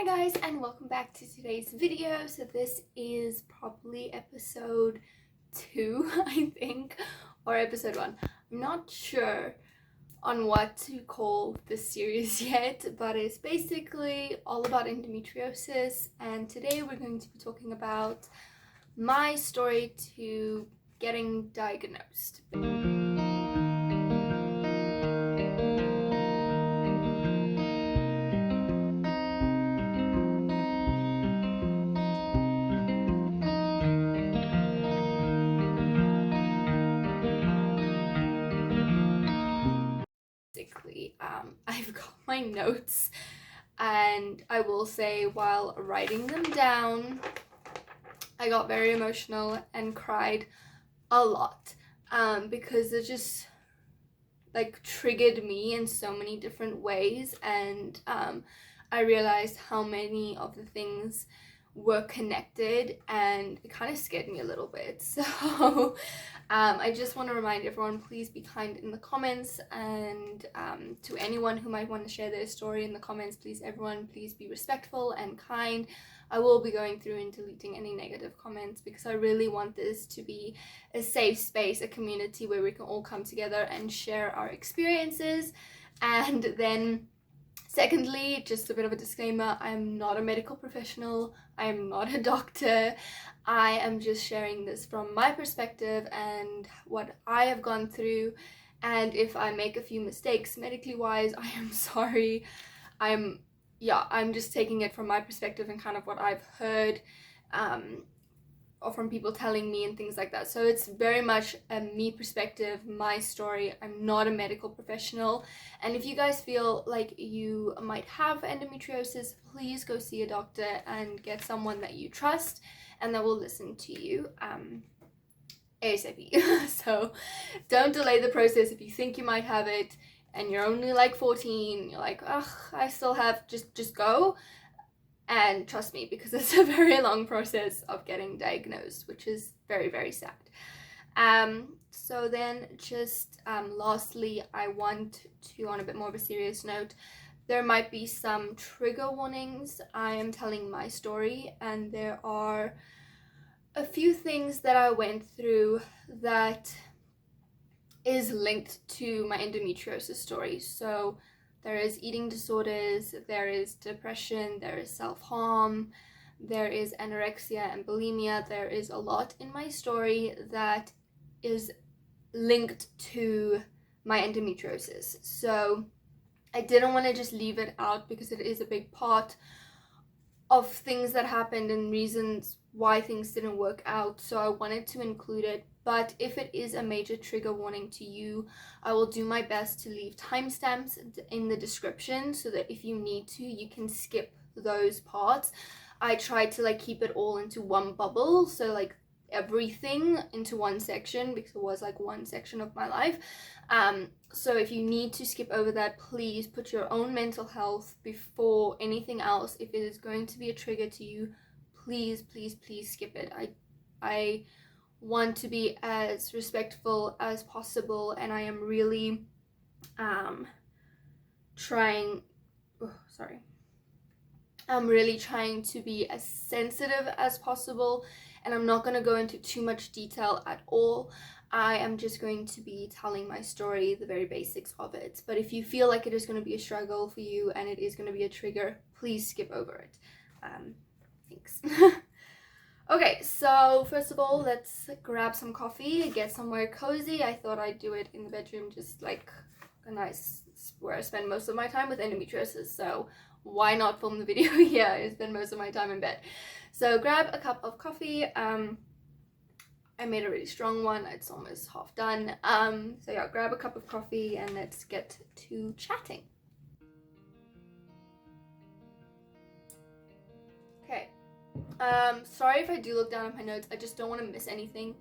Hi guys, and welcome back to today's video. So this is probably episode 2, I think, or episode 1. I'm not sure on what to call this series yet, but it's basically all about endometriosis, and today we're going to be talking about my story to getting diagnosed. I've got my notes, and I will say while writing them down I got very emotional and cried a lot because it just like triggered me in so many different ways, and I realized how many of the things were connected, and it kind of scared me a little bit. So I just want to remind everyone, please be kind in the comments, and to anyone who might want to share their story in the comments, please be respectful and kind. I will be going through and deleting any negative comments because I really want this to be a safe space, a community where we can all come together and share our experiences. And then secondly, just a bit of a disclaimer, I'm not a medical professional, I am not a doctor. I am just sharing this from my perspective and what I have gone through, and if I make a few mistakes medically wise, I am sorry. I'm just taking it from my perspective and kind of what I've heard or from people telling me and things like that. So it's very much a me perspective, my story. I'm not a medical professional, and if you guys feel like you might have endometriosis, please go see a doctor and get someone that you trust and that will listen to you ASAP. So don't delay the process. If you think you might have it and you're only like 14, you're like, ugh, I still have, just go. And trust me, because it's a very long process of getting diagnosed, which is very, very sad. So then just lastly, I want to, on a bit more of a serious note, there might be some trigger warnings. I am telling my story, and there are a few things that I went through that is linked to my endometriosis story. So there is eating disorders, there is depression, there is self-harm, there is anorexia and bulimia. There is a lot in my story that is linked to my endometriosis. So I didn't want to just leave it out because it is a big part of things that happened and reasons why things didn't work out. So I wanted to include it. But if it is a major trigger warning to you, I will do my best to leave timestamps in the description so that if you need to, you can skip those parts. I tried to like keep it all into one bubble, so like everything into one section, because it was like one section of my life. So if you need to skip over that, please put your own mental health before anything else. If it is going to be a trigger to you, please skip it. I want to be as respectful as possible, and I am really trying to be as sensitive as possible, and I'm not going to go into too much detail at all. I am just going to be telling my story, the very basics of it. But if you feel like it is going to be a struggle for you and it is going to be a trigger, please skip over it. Thanks. Okay, so first of all, let's grab some coffee, get somewhere cozy. I thought I'd do it in the bedroom, just like a nice, where I spend most of my time with endometriosis. So why not film the video here? I spend most of my time in bed. So grab a cup of coffee. I made a really strong one. It's almost half done. So yeah, grab a cup of coffee and let's get to chatting. Okay. Sorry if I do look down at my notes. I just don't want to miss anything.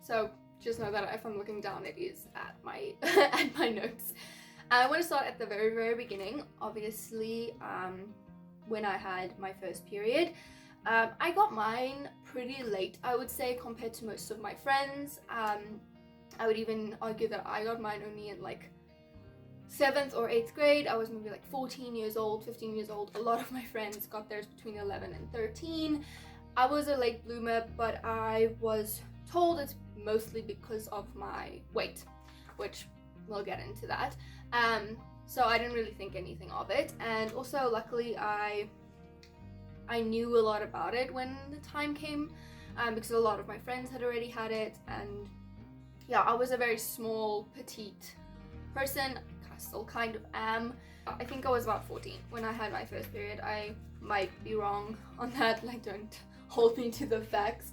So just know that if I'm looking down, it is at my at my notes. I want to start at the very, very beginning. Obviously, when I had my first period, I got mine pretty late, I would say, compared to most of my friends. I would even argue that I got mine only in like 7th or 8th grade. I was maybe like 14 years old, 15 years old. A lot of my friends got theirs between 11 and 13. I was a late bloomer, but I was told it's mostly because of my weight, which we'll get into that. So I didn't really think anything of it, and also luckily I knew a lot about it when the time came, because a lot of my friends had already had it. And yeah, I was a very small, petite person. I still kind of am. I think I was about 14 when I had my first period. I might be wrong on that, like, don't hold me to the facts.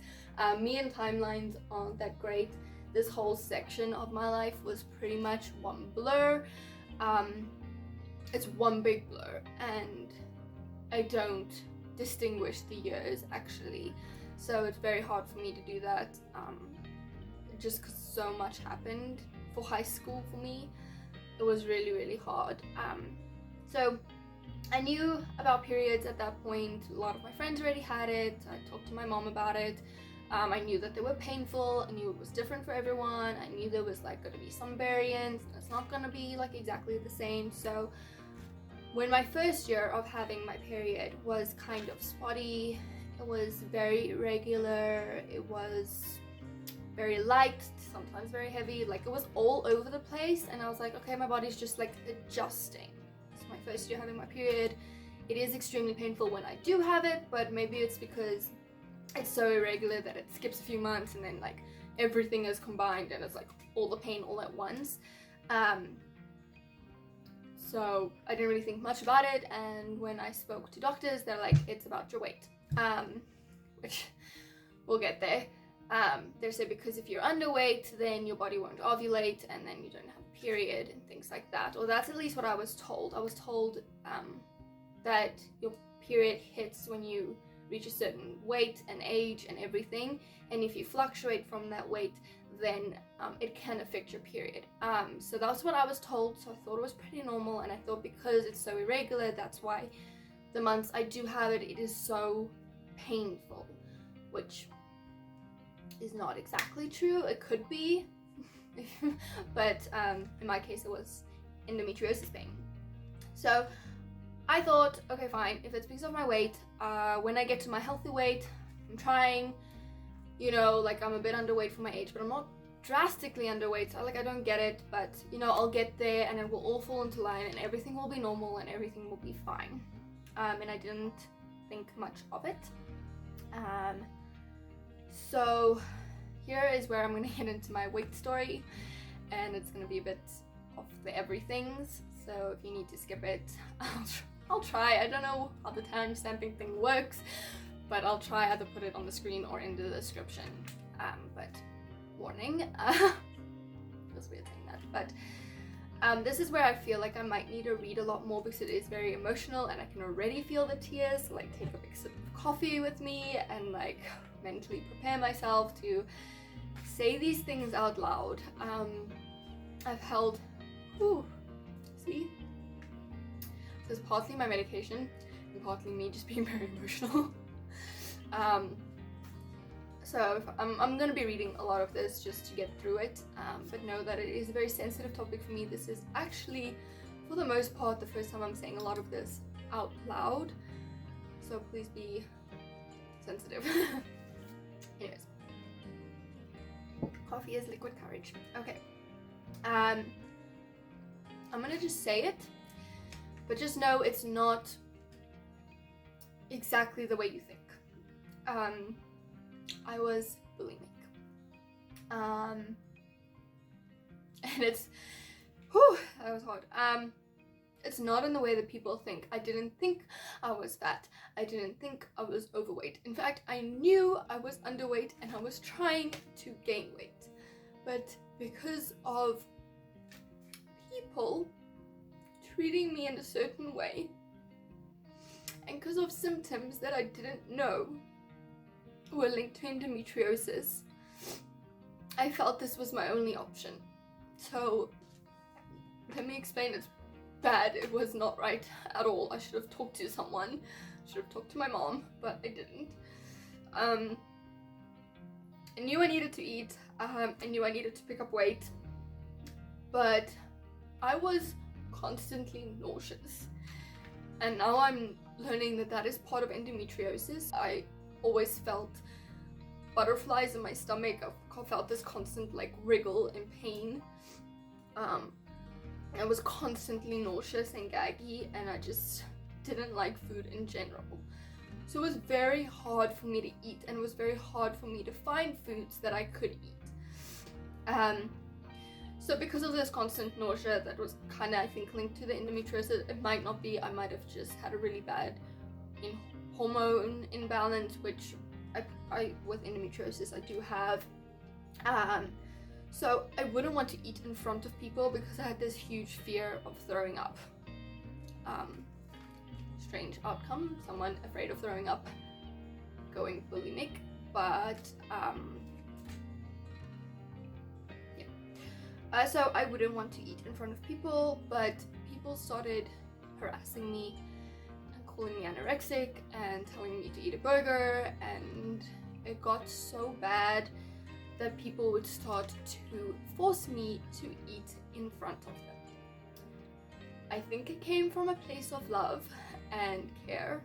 Me and timelines aren't that great. This whole section of my life was pretty much one blur. It's one big blur, and I don't distinguish the years actually, so it's very hard for me to do that, just because so much happened for high school for me. It was really hard. So I knew about periods at that point. A lot of my friends already had it. I talked to my mom about it. I knew that they were painful. I knew it was different for everyone. I knew there was like going to be some variance, and it's not going to be like exactly the same. So when my first year of having my period was kind of spotty, it was very irregular, it was very light, sometimes very heavy, like it was all over the place, and I was like, okay, my body's just like adjusting. It's my first year having my period. It is extremely painful when I do have it, but maybe it's because it's so irregular that it skips a few months and then like everything is combined and it's like all the pain all at once. So I didn't really think much about it, and when I spoke to doctors, they're like, it's about your weight, which we'll get there. They say because if you're underweight, then your body won't ovulate, and then you don't have a period and things like that. Or that's at least what I was told. I was told that your period hits when you reach a certain weight and age and everything, and if you fluctuate from that weight, then it can affect your period. So that's what I was told, so I thought it was pretty normal, and I thought because it's so irregular, that's why the months I do have it, it is so painful, which is not exactly true. It could be, but in my case it was endometriosis pain. So I thought, okay, fine, if it's because of my weight, when I get to my healthy weight, I'm trying, you know, like I'm a bit underweight for my age, but I'm not drastically underweight, so like I don't get it, but you know, I'll get there and it will all fall into line and everything will be normal and everything will be fine. And I didn't think much of it. So here is where I'm gonna get into my weight story, and it's gonna be a bit of the everythings, so if you need to skip it, I'll try. I don't know how the time stamping thing works, but I'll try either put it on the screen or in the description. But warning, feels weird saying that, but this is where I feel like I might need to read a lot more because it is very emotional and I can already feel the tears. So like take a big sip of coffee with me and like mentally prepare myself to say these things out loud. I've held, see? So it's partly my medication and partly me just being very emotional. So I'm gonna be reading a lot of this just to get through it, but know that it is a very sensitive topic for me. This is actually, for the most part, the first time I'm saying a lot of this out loud, so please be sensitive. Anyways, coffee is liquid courage. Okay, I'm gonna just say it, but just know it's not exactly the way you think. I was bulimic. And it's, that was hard. It's not in the way that people think. I didn't think I was fat. I didn't think I was overweight. In fact, I knew I was underweight and I was trying to gain weight. But because of people treating me in a certain way, and because of symptoms that I didn't know were linked to endometriosis, I felt this was my only option. So let me explain. It's bad. It was not right at all. I should have talked to someone. I should have talked to my mom, but I didn't. I knew I needed to eat. I knew I needed to pick up weight, but I was constantly nauseous. And now I'm learning that that is part of endometriosis. I always felt butterflies in my stomach. I felt this constant like wriggle and pain. I was constantly nauseous and gaggy, and I just didn't like food in general. So it was very hard for me to eat, and it was very hard for me to find foods that I could eat. So because of this constant nausea that was kind of, I think, linked to the endometriosis, it might not be, I might have just had a really bad hormone imbalance, which I with endometriosis I do have. So I wouldn't want to eat in front of people because I had this huge fear of throwing up. Strange outcome, someone afraid of throwing up going bulimic, but so I wouldn't want to eat in front of people, but people started harassing me and calling me anorexic and telling me to eat a burger, and it got so bad that people would start to force me to eat in front of them. I think it came from a place of love and care,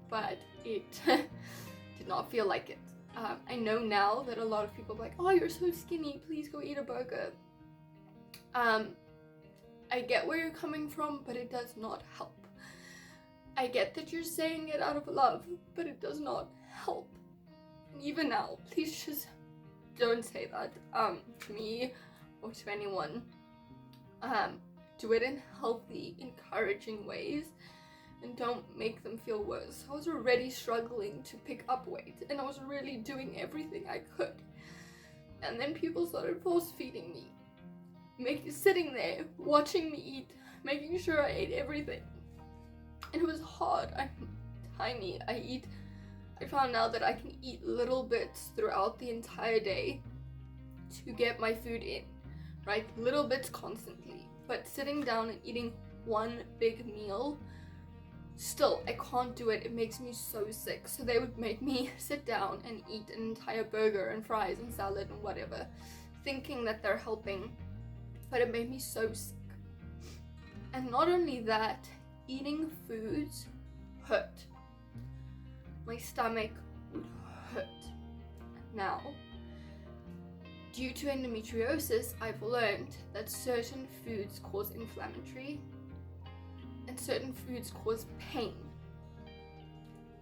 but it did not feel like it. I know now that a lot of people are like, oh, you're so skinny, please go eat a burger. I get where you're coming from, but it does not help. I get that you're saying it out of love, but it does not help. And even now, please just don't say that to me or to anyone. Do it in healthy, encouraging ways, and don't make them feel worse. I was already struggling to pick up weight, and I was really doing everything I could. And then people started force feeding me, sitting there, watching me eat, making sure I ate everything. And it was hard. I'm tiny. I found out that I can eat little bits throughout the entire day to get my food in, right? Little bits constantly. But sitting down and eating one big meal, still, I can't do it. It makes me so sick. So they would make me sit down and eat an entire burger and fries and salad and whatever, thinking that they're helping. But it made me so sick. And not only that, eating foods hurt. My stomach would hurt. Now, due to endometriosis, I've learned that certain foods cause inflammatory and certain foods cause pain.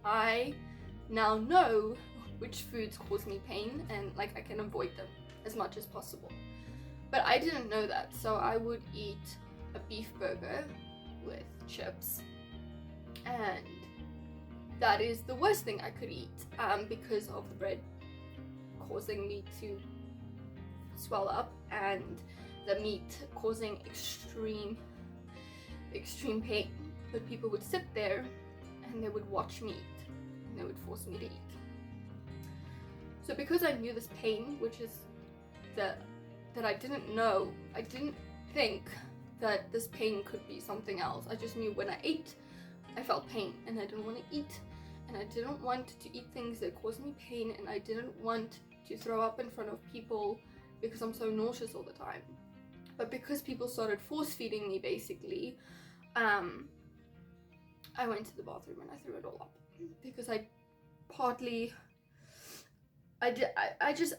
I now know which foods cause me pain, and like I can avoid them as much as possible. But I didn't know that, so I would eat a beef burger with chips, and that is the worst thing I could eat because of the bread causing me to swell up and the meat causing extreme pain. But people would sit there and they would watch me eat and they would force me to eat. So because I knew this pain, which is that I didn't know, I didn't think that this pain could be something else. I just knew when I ate, I felt pain and I didn't want to eat, and I didn't want to eat things that caused me pain, and I didn't want to throw up in front of people because I'm so nauseous all the time. But because people started force feeding me basically, I went to the bathroom and I threw it all up because I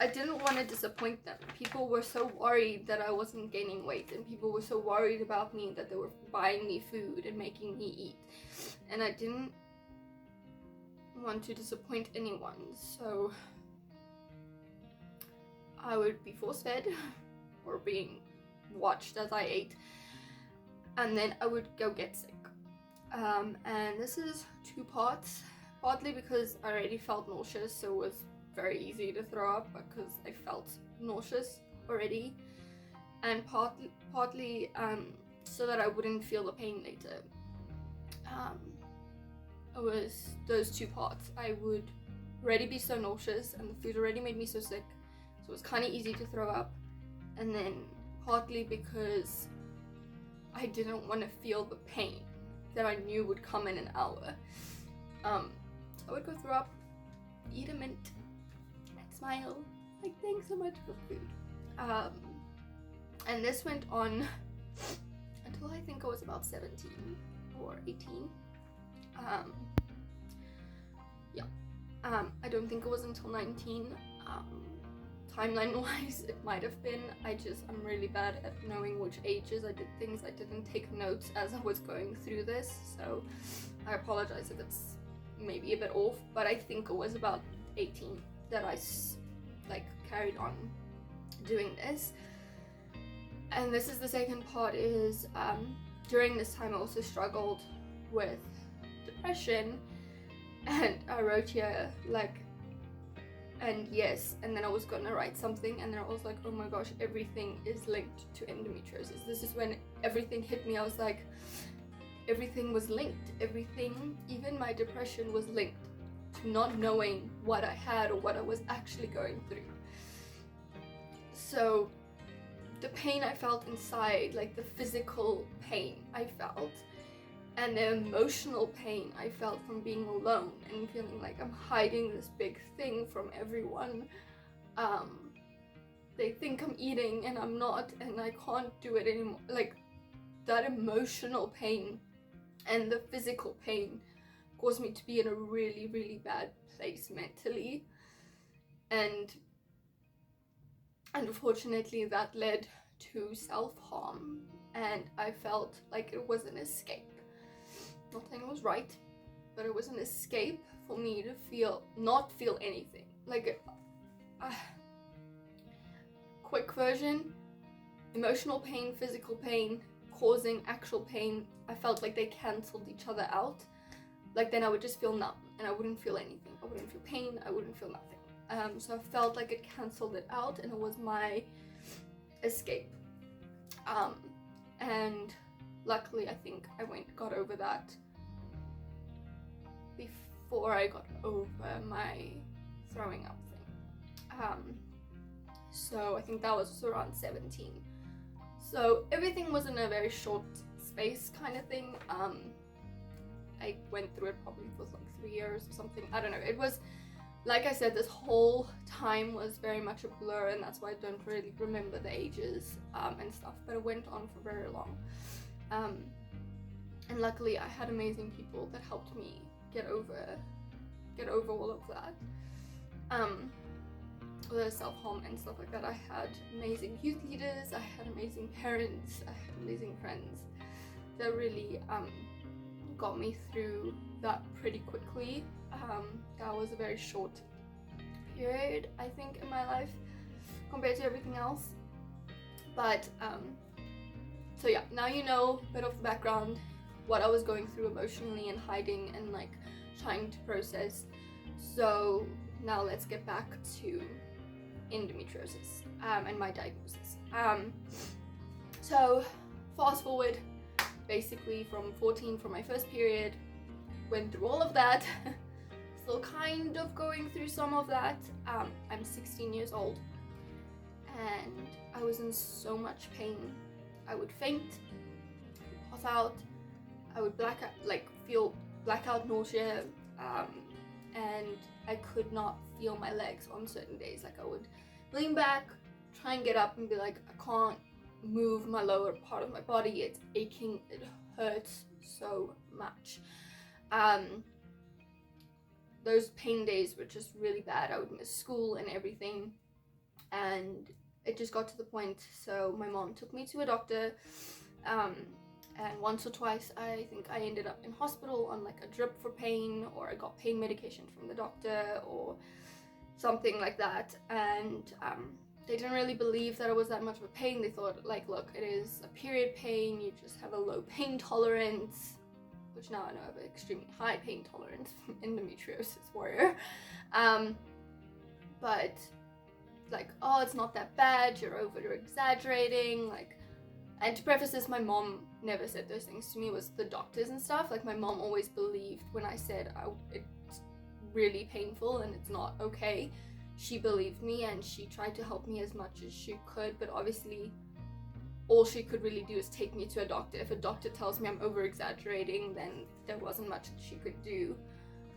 didn't want to disappoint them. People were so worried that I wasn't gaining weight, and people were so worried about me that they were buying me food and making me eat. And I didn't want to disappoint anyone, so I would be force-fed or being watched as I ate, and then I would go get sick. And this is two parts, partly because I already felt nauseous, so it was very easy to throw up because I felt nauseous already, and partly so that I wouldn't feel the pain later. It was those two parts. I would already be so nauseous and the food already made me so sick, so it was kind of easy to throw up, and then partly because I didn't want to feel the pain that I knew would come in an hour. So I would go throw up, eat a mint, smile, like thanks so much for food. And this went on until I think I was about 17 or 18. I don't think it was until 19. Timeline wise it might have been. I'm really bad at knowing which ages I did things. I didn't take notes as I was going through this, so I apologize if it's maybe a bit off, but I think it was about 18 that I carried on doing this. And this is the second part, is during this time I also struggled with depression, and I wrote here and yes, and then I was gonna write something, and then I was like, oh my gosh, everything is linked to endometriosis. This is when everything hit me. I was like, everything was linked. Everything, even my depression, was linked to not knowing what I had or what I was actually going through. So the pain I felt inside, like the physical pain I felt, and the emotional pain I felt from being alone and feeling like I'm hiding this big thing from everyone. They think I'm eating and I'm not, and I can't do it anymore. Like, that emotional pain and the physical pain caused me to be in a really, really bad place mentally. And unfortunately that led to self-harm, and I felt like it was an escape. Not saying it was right, but it was an escape for me to not feel anything. Like, quick version, emotional pain, physical pain causing actual pain. I felt like they cancelled each other out. Like, then I would just feel numb and I wouldn't feel anything. I wouldn't feel pain, I wouldn't feel nothing. So I felt like it cancelled it out, and it was my escape. And luckily I think I got over that before I got over my throwing up thing. So I think that was around 17. So everything was in a very short space kind of thing. I went through it probably for like 3 years or something. I don't know. It was, like I said, this whole time was very much a blur, and that's why I don't really remember the ages and stuff, but it went on for very long. And luckily I had amazing people that helped me get over all of that. The self-harm and stuff like that. I had amazing youth leaders, I had amazing parents, I had amazing friends that really got me through that pretty quickly. That was a very short period, I think, in my life compared to everything else. But so yeah, now you know a bit of the background, what I was going through emotionally and hiding and like trying to process. So now let's get back to endometriosis and my diagnosis. So fast forward, basically from 14, from my first period, went through all of that. Still kind of going through some of that. I'm 16 years old and I was in so much pain. I would faint, pass out, I would feel blackout nausea, and I could not feel my legs on certain days. Like, I would lean back, try and get up and be like, I can't move my lower part of my body, it's aching, it hurts so much. Those pain days were just really bad. I would miss school and everything, and it just got to the point, so my mom took me to a doctor, and once or twice I think I ended up in hospital on like a drip for pain, or I got pain medication from the doctor or something like that. And they didn't really believe that it was that much of a pain. They thought, like, look, it is a period pain, you just have a low pain tolerance, which now I know I have an extremely high pain tolerance from endometriosis warrior. But like, oh, it's not that bad, you're exaggerating. Like, and to preface this, my mom never said those things to me. It was the doctors and stuff. Like, my mom always believed when I said it's really painful and it's not okay. She believed me and she tried to help me as much as she could, but obviously all she could really do is take me to a doctor. If a doctor tells me I'm over exaggerating, then there wasn't much that she could do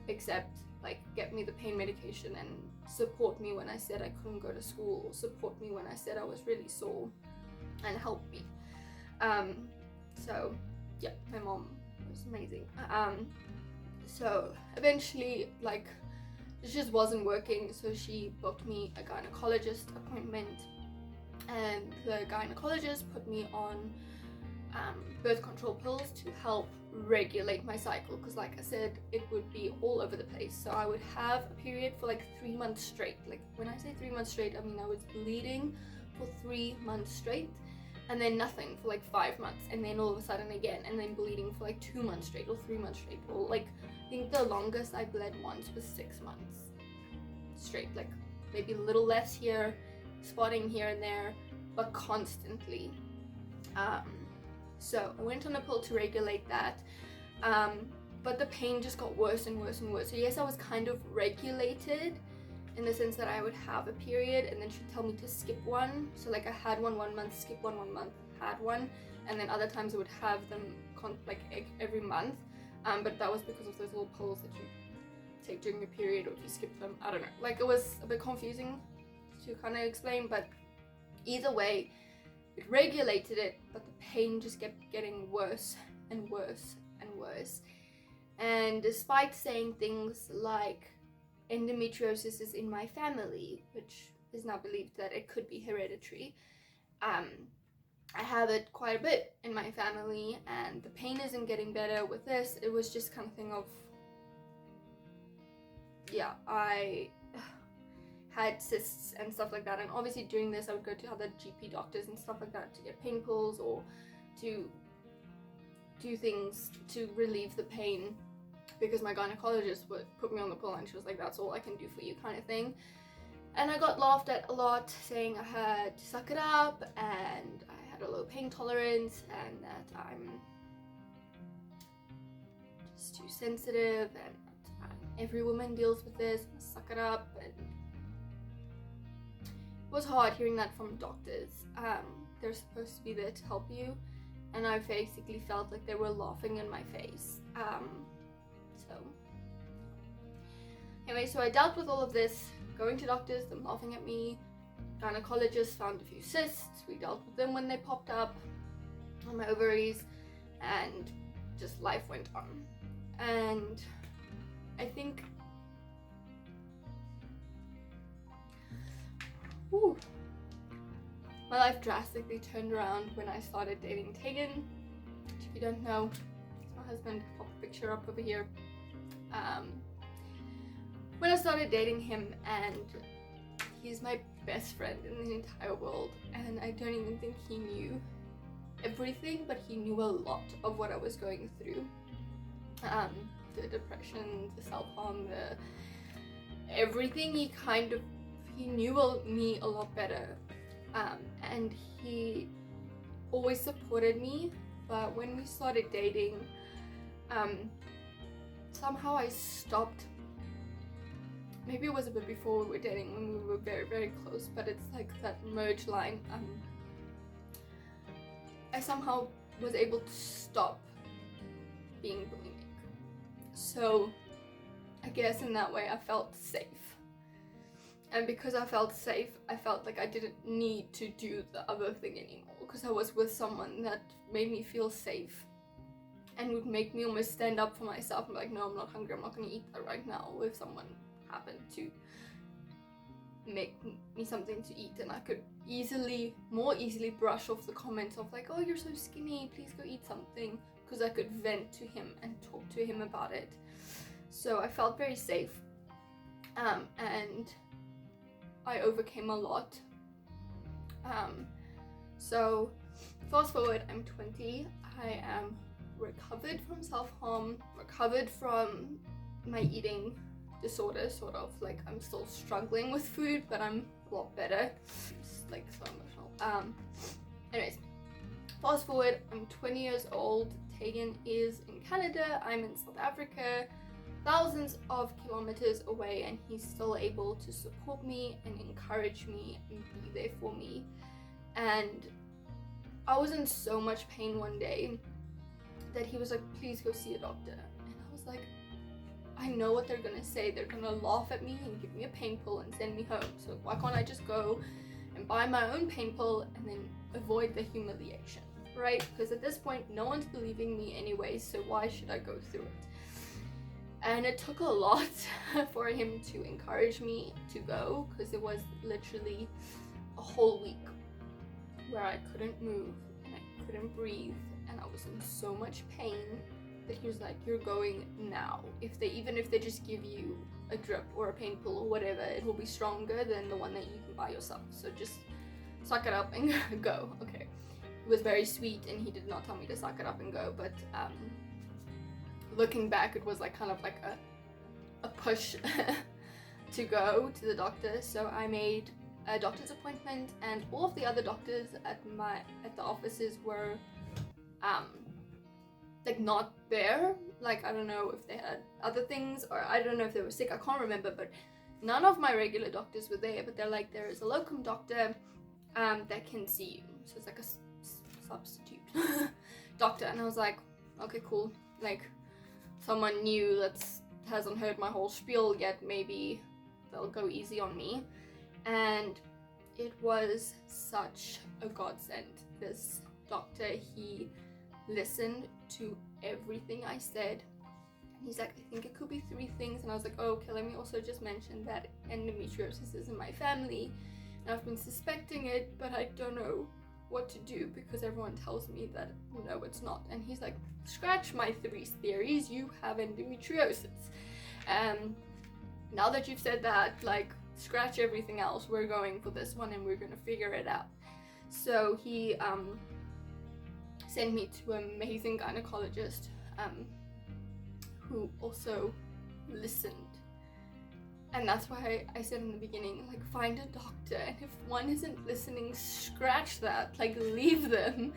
except like get me the pain medication and support me when I said I couldn't go to school, or support me when I said I was really sore and help me. So yeah, my mom was amazing. So eventually, like, it just wasn't working, so she booked me a gynecologist appointment, and the gynecologist put me on birth control pills to help regulate my cycle, because like I said, it would be all over the place. So I would have a period for like 3 months straight. Like, when I say 3 months straight, I mean I was bleeding for 3 months straight, and then nothing for like 5 months, and then all of a sudden again, and then bleeding for like 2 months straight or 3 months straight, or like, I think the longest I bled once was 6 months straight. Like, maybe a little less here, spotting here and there, but constantly. So I went on a pill to regulate that, but the pain just got worse and worse and worse. So yes, I was kind of regulated in the sense that I would have a period and then she'd tell me to skip one. So like, I had one month, skip one month, had one, and then other times I would have them like every month. But that was because of those little pills that you take during your period, or if you skip them, I don't know. Like, it was a bit confusing to kind of explain, but either way, it regulated it, but the pain just kept getting worse and worse and worse. And despite saying things like endometriosis is in my family, which is now believed that it could be hereditary, I have it quite a bit in my family, and the pain isn't getting better with this. It was just kind of thing of, yeah, I had cysts and stuff like that, and obviously during this I would go to other GP doctors and stuff like that to get pain pills or to do things to relieve the pain, because my gynecologist would put me on the pill and she was like, that's all I can do for you, kind of thing. And I got laughed at a lot, saying I had to suck it up and I had a low pain tolerance and that I'm just too sensitive, and every woman deals with this, suck it up. And it was hard hearing that from doctors. They're supposed to be there to help you, and I basically felt like they were laughing in my face. So anyway, so I dealt with all of this, going to doctors, them laughing at me. Gynecologist found a few cysts, we dealt with them when they popped up on my ovaries, and just life went on. And I think my life drastically turned around when I started dating Taygen, which, if you don't know, is my husband. Pop a picture up over here. When I started dating him, and he's my best friend in the entire world, and I don't even think he knew everything, but he knew a lot of what I was going through. The depression, the self-harm, the everything. He knew me a lot better, and he always supported me. But when we started dating, somehow I stopped. Maybe it was a bit before we were dating, when we were very, very close, but it's like that merge line. I somehow was able to stop being bulimic. So I guess in that way I felt safe. And because I felt safe, I felt like I didn't need to do the other thing anymore, because I was with someone that made me feel safe and would make me almost stand up for myself and be like, no, I'm not hungry, I'm not going to eat that right now. If someone happened to make me something to eat, and I could more easily brush off the comments of like, oh, you're so skinny, please go eat something, because I could vent to him and talk to him about it. So I felt very safe, and I overcame a lot. So fast forward, I'm 20, I am recovered from self-harm, recovered from my eating disorder, sort of. Like, I'm still struggling with food, but I'm a lot better. It's like so emotional. Anyways, fast forward, I'm 20 years old, Taygen is in Canada, I'm in South Africa, thousands of kilometers away, and he's still able to support me and encourage me and be there for me. And I was in so much pain one day that he was like, please go see a doctor. And I was like, I know what they're gonna say. They're gonna laugh at me and give me a pain pill and send me home. So why can't I just go and buy my own pain pill and then avoid the humiliation, right? Because at this point, no one's believing me anyway, so why should I go through it? And it took a lot for him to encourage me to go, because it was literally a whole week where I couldn't move and I couldn't breathe and I was in so much pain that he was like, you're going now. Even if they just give you a drip or a pain pill or whatever, it will be stronger than the one that you can buy yourself. So just suck it up and go. Okay. It was very sweet and he did not tell me to suck it up and go, but looking back, it was like kind of like a push to go to the doctor. So I made a doctor's appointment, and all of the other doctors at the offices were like not there. Like, I don't know if they had other things, or I don't know if they were sick, I can't remember, but none of my regular doctors were there. But they're like, there is a locum doctor that can see you, so it's like a substitute doctor. And I was like, okay, cool, like someone new that hasn't heard my whole spiel yet, maybe they'll go easy on me. And it was such a godsend. This doctor, he listened to everything I said. And he's like, I think it could be 3 things. And I was like, oh, okay, let me also just mention that endometriosis is in my family. And I've been suspecting it, but I don't know what to do because everyone tells me that no, it's not. And he's like, scratch my 3 theories, you have endometriosis. Now that you've said that, like, scratch everything else, we're going for this one and we're gonna figure it out. So he sent me to an amazing gynecologist who also listened. And that's why I said in the beginning, like, find a doctor, and if one isn't listening, scratch that, like, leave them,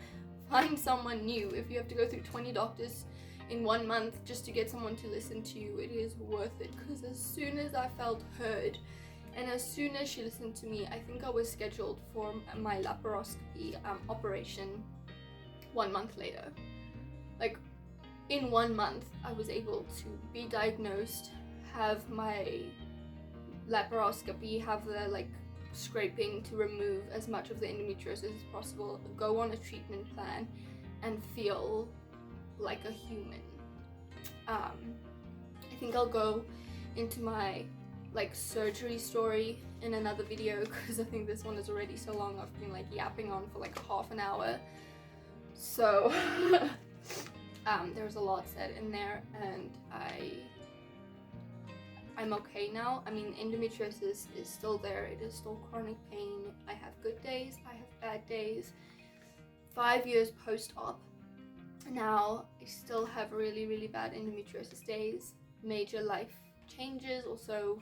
find someone new. If you have to go through 20 doctors in 1 month just to get someone to listen to you, it is worth it. Because as soon as I felt heard, and as soon as she listened to me, I think I was scheduled for my laparoscopy operation 1 month later. Like, in 1 month, I was able to be diagnosed, have my laparoscopy, have the like scraping to remove as much of the endometriosis as possible, go on a treatment plan, and feel like a human. I think I'll go into my like surgery story in another video, because I think this one is already so long. I've been like yapping on for like half an hour. So there's a lot said in there, and I'm okay now. I mean, endometriosis is still there. It is still chronic pain. I have good days, I have bad days. 5 years post-op. Now, I still have really, really bad endometriosis days. Major life changes also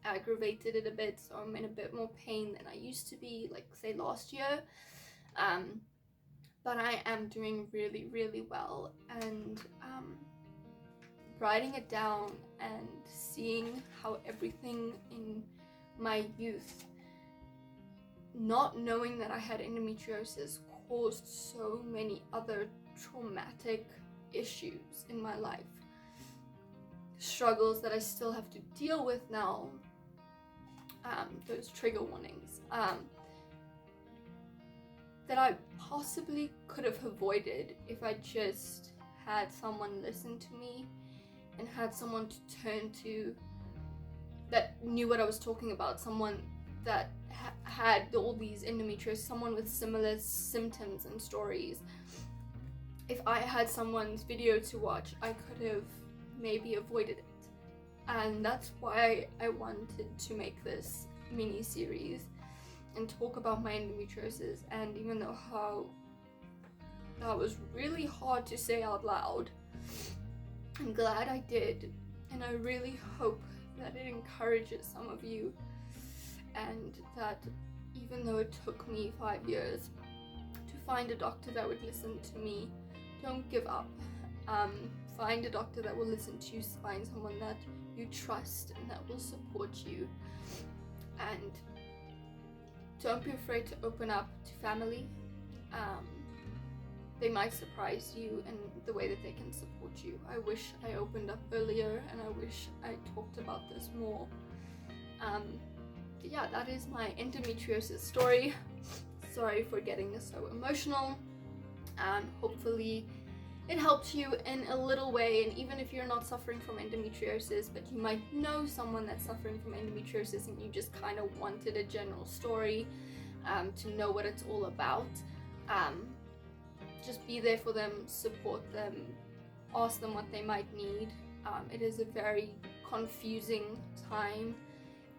aggravated it a bit, so I'm in a bit more pain than I used to be, like, say, last year. But I am doing really, really well, and writing it down and seeing how everything in my youth, not knowing that I had endometriosis, caused so many other traumatic issues in my life. Struggles that I still have to deal with now. Those trigger warnings. That I possibly could have avoided if I just had someone listen to me and had someone to turn to that knew what I was talking about, someone that had all these endometriosis, someone with similar symptoms and stories. If I had someone's video to watch, I could have maybe avoided it. And that's why I wanted to make this mini series and talk about my endometriosis. And even though how that was really hard to say out loud, I'm glad I did, and I really hope that it encourages some of you, and that even though it took me 5 years to find a doctor that would listen to me, don't give up. Find a doctor that will listen to you, find someone that you trust and that will support you, and don't be afraid to open up to family. They might surprise you in the way that they can support you. I wish I opened up earlier, and I wish I talked about this more. But yeah, that is my endometriosis story. Sorry for getting so emotional. Hopefully it helped you in a little way, and even if you're not suffering from endometriosis, but you might know someone that's suffering from endometriosis and you just kind of wanted a general story to know what it's all about, just be there for them, support them, ask them what they might need. It is a very confusing time,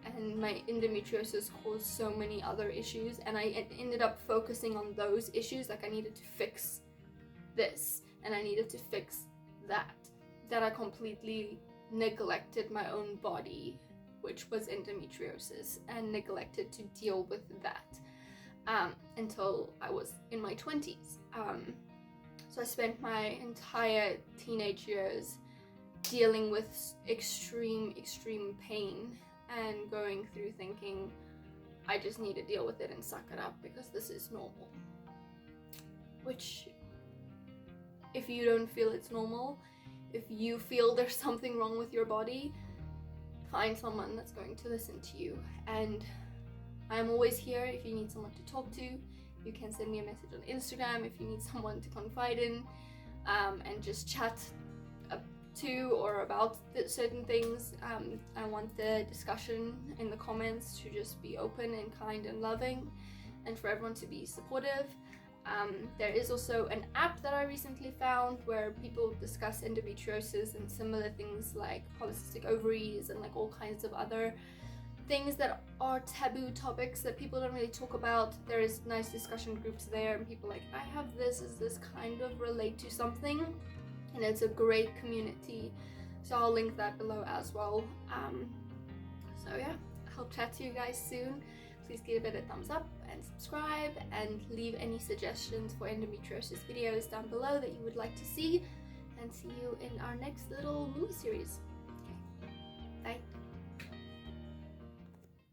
and my endometriosis caused so many other issues, and I ended up focusing on those issues. Like, I needed to fix this and I needed to fix that I completely neglected my own body, which was endometriosis, and neglected to deal with that until I was in my 20s. So I spent my entire teenage years dealing with extreme pain and going through thinking, I just need to deal with it and suck it up because this is normal. Which, if you don't feel it's normal, if you feel there's something wrong with your body, find someone that's going to listen to you. And I'm always here if you need someone to talk to. You can send me a message on Instagram if you need someone to confide in and just chat to or about certain things. I want the discussion in the comments to just be open and kind and loving, and for everyone to be supportive. There is also an app that I recently found where people discuss endometriosis and similar things like polycystic ovaries and like all kinds of other things that are taboo topics that people don't really talk about. There is nice discussion groups there, and people like, I have this, does this kind of relate to something? And it's a great community, so I'll link that below as well. So yeah, I'll chat to you guys soon. Please give it a thumbs up and subscribe, and leave any suggestions for endometriosis videos down below that you would like to see, and see you in our next little movie series.